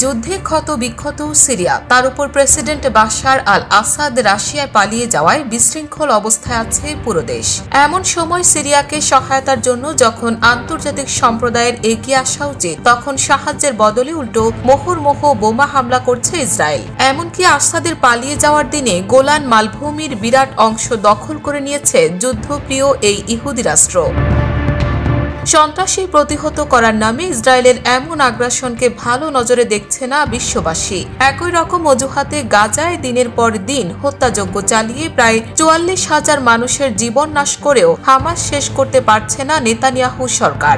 যুদ্ধে ক্ষত বিক্ষত সিরিয়া, তার উপর প্রেসিডেন্ট বাশার আল আসাদ রাশিয়ায় পালিয়ে যাওয়ায় বিশৃঙ্খল অবস্থায় আছে পুরো দেশ। এমন সময় সিরিয়াকে সহায়তার জন্য যখন আন্তর্জাতিক সম্প্রদায়ের এগিয়ে আসা উচিত, তখন সাহায্যের বদলে উল্টো মুহুর্মুহু বোমা হামলা করছে ইসরায়েল। এমনকি আসাদের পালিয়ে যাওয়ার দিনে গোলান মালভূমির বিরাট অংশ দখল করে নিয়েছে যুদ্ধপ্রিয় এই ইহুদি রাষ্ট্র। সন্ত্রাসী প্রতিহত করার নামে ইসরায়েলের এমন আগ্রাসনকে ভালো নজরে দেখছে না বিশ্ববাসী। একই রকম অজুহাতে গাজায় দিনের পর দিন হত্যাযজ্ঞ চালিয়ে প্রায় ৪৪,০০০ মানুষের জীবন নাশ করেও হামাস শেষ করতে পারছে না নেতানিয়াহু সরকার।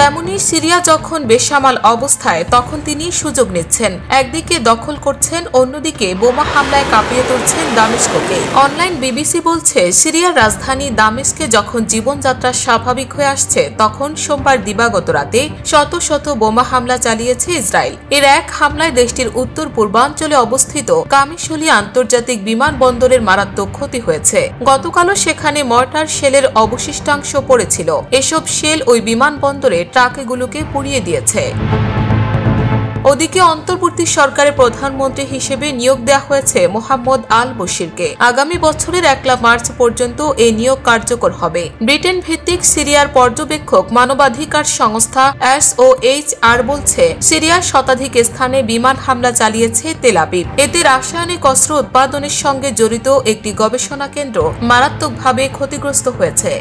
তেমনি সিরিয়া যখন বেসামাল অবস্থায়, তখন তিনি সুযোগ নিচ্ছেন। একদিকে দখল করছেন, অন্যদিকে বোমা হামলায় কাঁপিয়ে তুলছেন দামেস্ককে। অনলাইন বিবিসি বলছে, সিরিয়ার রাজধানী দামেস্কে যখন জীবনযাত্রা স্বাভাবিক হয়ে আসছে, তখন সোমবার দিবাগত রাতে শত শত বোমা হামলা চালিয়েছে ইসরায়েল। এর এক হামলায় দেশটির উত্তর পূর্বাঞ্চলে অবস্থিত কামিশলি আন্তর্জাতিক বিমানবন্দরের মারাত্মক ক্ষতি হয়েছে। গতকালও সেখানে মর্টার শেলের অবশিষ্টাংশ পড়েছিল। এসব শেল ওই বিমানবন্দরে ট্রাকগুলোকে পুড়িয়ে দিয়েছে। ওদিকে অন্তর্বর্তী সরকারের প্রধানমন্ত্রী হিসেবে নিয়োগ দেওয়া হয়েছে মোহাম্মদ আল বশিরকে। আগামী বছরের ১ মার্চ পর্যন্ত এই নিয়োগ কার্যকর হবে। ব্রিটেন ভিত্তিক সিরিয়ার পর্যবেক্ষক মানবাধিকার সংস্থা SOHR বলছে, সিরিয়ার শতাধিক স্থানে বিমান হামলা চালিয়েছে তেল আবিব। এতে রাসায়নিক অস্ত্র উৎপাদনের সঙ্গে জড়িত একটি গবেষণা কেন্দ্র মারাত্মকভাবে ক্ষতিগ্রস্ত হয়েছে।